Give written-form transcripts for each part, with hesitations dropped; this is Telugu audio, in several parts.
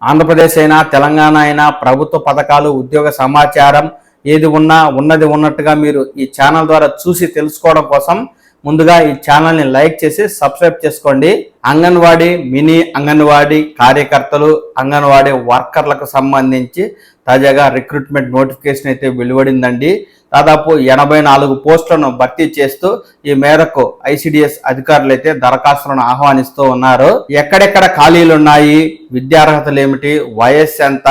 ఆంధ్రప్రదేశ్ అయినా తెలంగాణ అయినా ప్రభుత్వ పథకాలు ఉద్యోగ సమాచారం ఏది ఉన్నా ఉన్నది ఉన్నట్టుగా మీరు ఈ ఛానల్ ద్వారా చూసి తెలుసుకోవడం కోసం ముందుగా ఈ ఛానల్ని లైక్ చేసి సబ్స్క్రైబ్ చేసుకోండి. అంగన్వాడీ మినీ అంగన్వాడీ కార్యకర్తలు అంగన్వాడీ వర్కర్లకు సంబంధించి తాజాగా రిక్రూట్మెంట్ నోటిఫికేషన్ అయితే వెలువడిందండి. దాదాపు 84 పోస్టులను భర్తీ చేస్తూ ఈ మేరకు ఐసిడిఎస్ అధికారులు అయితే దరఖాస్తులను ఆహ్వానిస్తూ ఉన్నారు. ఎక్కడెక్కడ ఖాళీలు ఉన్నాయి, విద్యార్హతలు ఏమిటి, వయస్సు ఎంత,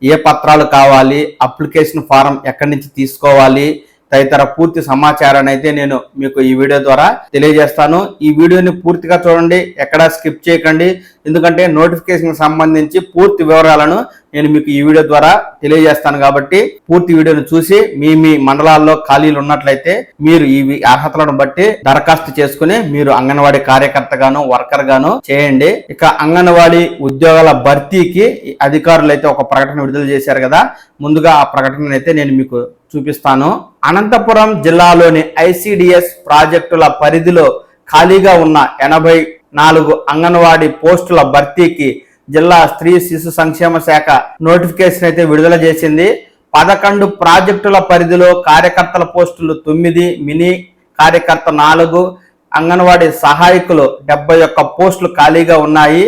ఏ పత్రాలు కావాలి, అప్లికేషన్ ఫారం ఎక్కడి నుంచి తీసుకోవాలి తదితర పూర్తి సమాచారాన్ని అయితే నేను మీకు ఈ వీడియో ద్వారా తెలియజేస్తాను. ఈ వీడియోని పూర్తిగా చూడండి, ఎక్కడా స్కిప్ చేయకండి. ఎందుకంటే నోటిఫికేషన్ సంబంధించి పూర్తి వివరాలను నేను మీకు ఈ వీడియో ద్వారా తెలియజేస్తాను కాబట్టి పూర్తి వీడియోను చూసి మీ మండలాల్లో ఖాళీలు ఉన్నట్లయితే మీరు ఈ అర్హతలను బట్టి దరఖాస్తు చేసుకుని మీరు అంగన్వాడీ కార్యకర్తగాను వర్కర్ గాను చేయండి. ఇక అంగన్వాడీ ఉద్యోగాల భర్తీకి అధికారులు అయితే ఒక ప్రకటన విడుదల చేశారు కదా, ముందుగా ఆ ప్రకటన అయితే నేను మీకు చూపిస్తాను. అనంతపురం జిల్లాలోని ఐసిడిఎస్ ప్రాజెక్టుల పరిధిలో ఖాళీగా ఉన్న 84 అంగన్వాడీ పోస్టుల భర్తీకి జిల్లా స్త్రీ శిశు సంక్షేమ శాఖ నోటిఫికేషన్ అయితే విడుదల చేసింది. 11 ప్రాజెక్టుల పరిధిలో కార్యకర్తల పోస్టులు 9, మినీ కార్యకర్త 4, అంగన్వాడీ సహాయకులు 71 పోస్టులు ఖాళీగా ఉన్నాయి.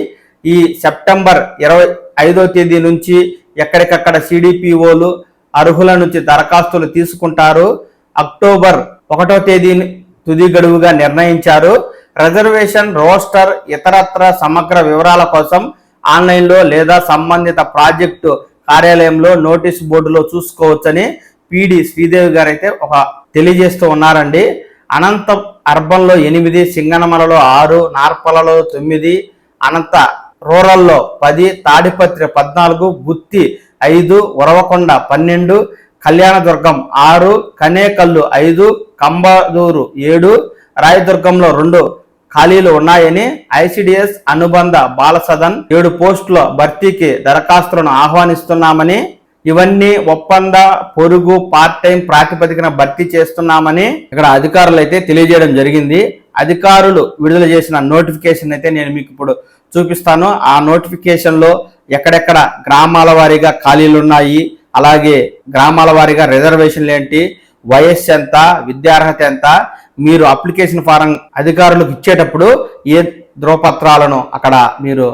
ఈ సెప్టెంబర్ 25వ తేదీ నుంచి ఎక్కడికక్కడ సిడిపిఓలు అర్హుల నుంచి దరఖాస్తులు తీసుకుంటారు. అక్టోబర్ 1వ తేదీని తుది గడువుగా నిర్ణయించారు. రిజర్వేషన్, రోస్టర్, ఇతరత్ర సమగ్ర వివరాల కోసం ఆన్లైన్లో లేదా సంబంధిత ప్రాజెక్టు కార్యాలయంలో నోటీస్ బోర్డులో చూసుకోవచ్చని పిడి శ్రీదేవి గారు అయితే తెలియజేస్తూ ఉన్నారండి. అనంత అర్బన్లో 8, సింగనమలలో 6, నార్పలలో 9, అనంత రూరల్లో 10, తాడిపత్రి 14, గుత్తి 5, ఉరవకొండ 12, కళ్యాణదుర్గం 6, కనేకల్లు 5, కంబదూరు 7, రాయదుర్గంలో 2 ఖాళీలు ఉన్నాయని ఐసిడిఎస్ అనుబంధ బాలసదన్ 7 పోస్టుల భర్తీకి దరఖాస్తులను ఆహ్వానిస్తున్నామని, ఇవన్నీ ఒప్పంద పొరుగు పార్ట్ టైం ప్రాతిపదికన భర్తీ చేస్తున్నామని ఇక్కడ అధికారులు అయితే తెలియజేయడం జరిగింది. అధికారులు విడుదల చేసిన నోటిఫికేషన్ అయితే నేను మీకు ఇప్పుడు చూపిస్తాను. ఆ నోటిఫికేషన్ లో ఎక్కడెక్కడ గ్రామాల వారీగా ఖాళీలు ఉన్నాయి, అలాగే గ్రామాల వారీగా రిజర్వేషన్లు ఏంటి, వయస్సు ఎంత, విద్యార్హత ఎంత, మీరు అప్లికేషన్ ఫారం అధికారులకు ఇచ్చేటప్పుడు ఏ ధ్రువపత్రాలను అక్కడ మీరు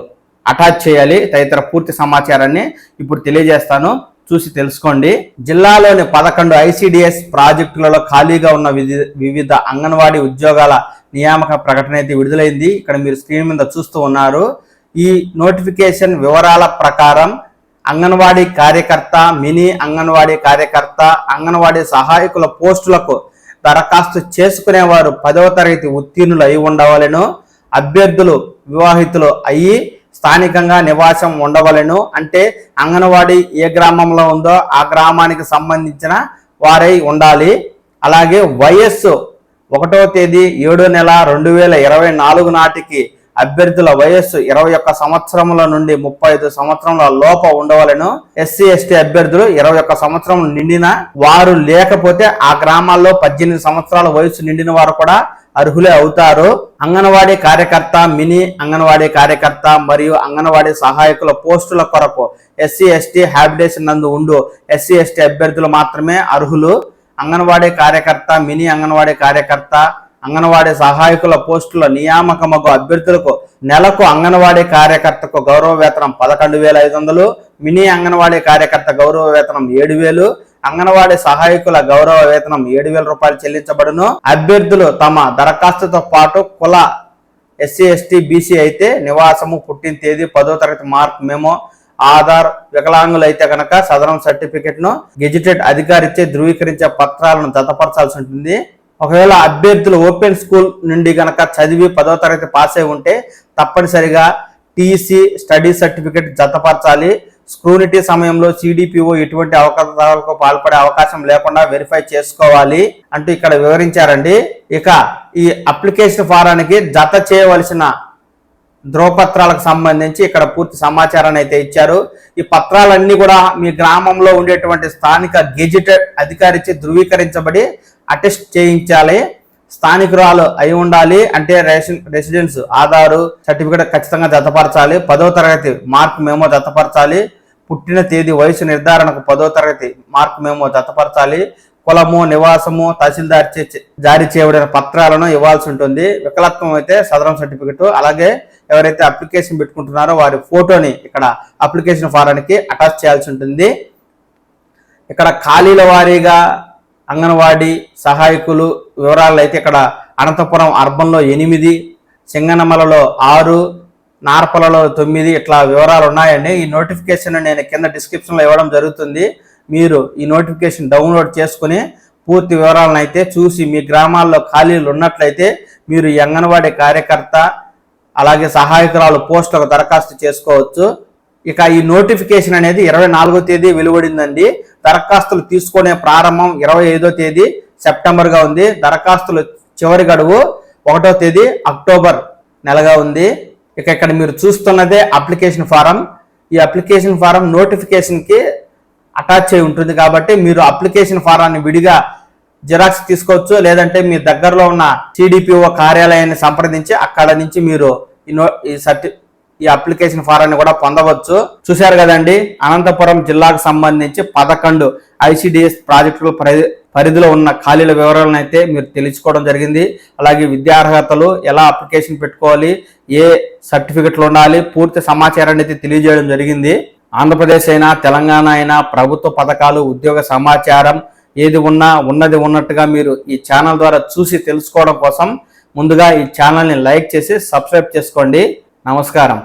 అటాచ్ చేయాలి తదితర పూర్తి సమాచారాన్ని ఇప్పుడు తెలియజేస్తాను, చూసి తెలుసుకోండి. జిల్లాలోని 11 ఐసిడిఎస్ ప్రాజెక్టులలో ఖాళీగా ఉన్న వివిధ అంగన్వాడీ ఉద్యోగాల నియామక ప్రకటన అయితే విడుదలైంది. ఇక్కడ మీరు స్క్రీన్ మీద చూస్తూ ఉన్నారు. ఈ నోటిఫికేషన్ వివరాల ప్రకారం అంగన్వాడీ కార్యకర్త, మినీ అంగన్వాడీ కార్యకర్త, అంగన్వాడీ సహాయకుల పోస్టులకు దరఖాస్తు చేసుకునేవారు 10వ తరగతి ఉత్తీర్ణులు అయి ఉండవలెను. అభ్యర్థులు వివాహితులు అయ్యి స్థానికంగా నివాసం ఉండవలెను. అంటే అంగన్వాడీ ఏ గ్రామంలో ఉందో ఆ గ్రామానికి సంబంధించిన వారై ఉండాలి. అలాగే వయస్సు 1వ తేదీ 7వ నెల 2024 నాటికి అభ్యర్థుల వయస్సు 21 సంవత్సరముల నుండి 35 సంవత్సరముల లోప ఉండవలెను. ఎస్సీ ఎస్టీ అభ్యర్థులు 21 సంవత్సరం నిండిన వారు లేకపోతే ఆ గ్రామాల్లో 18 సంవత్సరాల వయసు నిండిన వారు కూడా అర్హులే అవుతారు. అంగన్వాడీ కార్యకర్త, మినీ అంగన్వాడీ కార్యకర్త మరియు అంగన్వాడీ సహాయకుల పోస్టుల కొరకు ఎస్సీ ఎస్టీ హ్యాబిటేషన్ నందు ఉండు ఎస్సీ ఎస్టీ అభ్యర్థులు మాత్రమే అర్హులు. అంగన్వాడీ కార్యకర్త, మినీ అంగన్వాడీ కార్యకర్త, అంగన్వాడీ సహాయకుల పోస్టుల నియామకమగు అభ్యర్థులకు నెలకు అంగన్వాడీ కార్యకర్తకు గౌరవ వేతనం 11,500, మినీ అంగన్వాడీ కార్యకర్త గౌరవ వేతనం 7,000, అంగన్వాడీ సహాయకుల గౌరవ వేతనం 7,000 రూపాయలు చెల్లించబడును. అభ్యర్థులు తమ దరఖాస్తుతో పాటు కుల ఎస్సీ ఎస్టీ బీసీ అయితే నివాసము, పుట్టిన తేదీ, 10వ తరగతి మార్క్ మెమో, ఆధార్, వికలాంగులు అయితే కనుక సదరం సర్టిఫికెట్ ను గెజిటెడ్ అధికారిచే ధృవీకరించే పత్రాలను జతపరచాల్సి ఉంటుంది. ఒకవేళ అభ్యర్థులు ఓపెన్ స్కూల్ నుండి కనుక చదివి 10వ తరగతి పాస్ అయి ఉంటే తప్పనిసరిగా టీసీ, స్టడీ సర్టిఫికెట్ జతపరచాలి. స్క్రూనిటీ సమయంలో సిడిపిఓ ఎటువంటి అవకాశాలకు పాల్పడే అవకాశం లేకుండా వెరిఫై చేసుకోవాలి అంటూ ఇక్కడ వివరించారండి. ఇక ఈ అప్లికేషన్ ఫారానికి జత చేయవలసిన ధ్రువపత్రాలకు సంబంధించి ఇక్కడ పూర్తి సమాచారాన్ని అయితే ఇచ్చారు. ఈ పత్రాలన్నీ కూడా మీ గ్రామంలో ఉండేటువంటి స్థానిక గెజిటెడ్ అధికారిచే ధృవీకరించబడి అటెస్ట్ చేయించాలి. స్థానికురాలు అయి ఉండాలి, అంటే రెసిడెన్స్ ఆధారు సర్టిఫికేట్ ఖచ్చితంగా జతపరచాలి. 10వ తరగతి మార్క్ మేమో జతపరచాలి. పుట్టిన తేదీ వయసు నిర్ధారణకు 10వ తరగతి మార్క్ మేమో జతపరచాలి. కులము, నివాసము, తహసీల్దార్ జారీ చేయబడిన పత్రాలను ఇవ్వాల్సి ఉంటుంది. వికలత్వం అయితే సదరం సర్టిఫికెట్. అలాగే ఎవరైతే అప్లికేషన్ పెట్టుకుంటున్నారో వారి ఫోటోని ఇక్కడ అప్లికేషన్ ఫారానికి అటాచ్ చేయాల్సి ఉంటుంది. ఇక్కడ ఖాళీల వారీగా అంగన్వాడీ సహాయకులు వివరాలు అయితే ఇక్కడ అనంతపురం అర్బన్లో 8, సింగనమలలో 6, నార్పలలో 9 ఇట్లా వివరాలు ఉన్నాయండి. ఈ నోటిఫికేషన్ నేను కింద డిస్క్రిప్షన్లో ఇవ్వడం జరుగుతుంది. మీరు ఈ నోటిఫికేషన్ డౌన్లోడ్ చేసుకుని పూర్తి వివరాలను అయితే చూసి మీ గ్రామాల్లో ఖాళీలు ఉన్నట్లయితే మీరు ఈ అంగన్వాడీ కార్యకర్త అలాగే సహాయకురాలు పోస్టులకు దరఖాస్తు చేసుకోవచ్చు. ఇక ఈ నోటిఫికేషన్ అనేది 24వ తేదీ వెలువడిందండి. దరఖాస్తులు తీసుకునే ప్రారంభం 25వ తేదీ సెప్టెంబర్గా ఉంది. దరఖాస్తులు చివరి గడువు 1వ తేదీ అక్టోబర్ నెలగా ఉంది. ఇక ఇక్కడ మీరు చూస్తున్నదే అప్లికేషన్ ఫారం. ఈ అప్లికేషన్ ఫారం నోటిఫికేషన్కి అటాచ్ అయి ఉంటుంది కాబట్టి మీరు అప్లికేషన్ ఫారాన్ని విడిగా జిరాక్స్ తీసుకోవచ్చు. లేదంటే మీ దగ్గరలో ఉన్న సిడిపిఓ కార్యాలయాన్ని సంప్రదించి అక్కడ నుంచి మీరు ఈ అప్లికేషన్ ఫారాన్ని కూడా పొందవచ్చు. చూశారు కదండి, అనంతపురం జిల్లాకు సంబంధించి 11 ఐసిడిఎస్ ప్రాజెక్టుల పరిధిలో ఉన్న ఖాళీల వివరాలను అయితే మీరు తెలుసుకోవడం జరిగింది. అలాగే విద్యార్హతలు, ఎలా అప్లికేషన్ పెట్టుకోవాలి, ఏ సర్టిఫికెట్లు ఉండాలి, పూర్తి సమాచారాన్ని అయితే తెలియజేయడం జరిగింది. ఆంధ్రప్రదేశ్ అయినా తెలంగాణ అయినా ప్రభుత్వ పథకాలు, ఉద్యోగ సమాచారం ఏది ఉన్నా ఉన్నది ఉన్నట్టుగా మీరు ఈ ఛానల్ ద్వారా చూసి తెలుసుకోవడం కోసం ముందుగా ఈ ఛానల్ని లైక్ చేసి సబ్స్క్రైబ్ చేసుకోండి. నమస్కారం.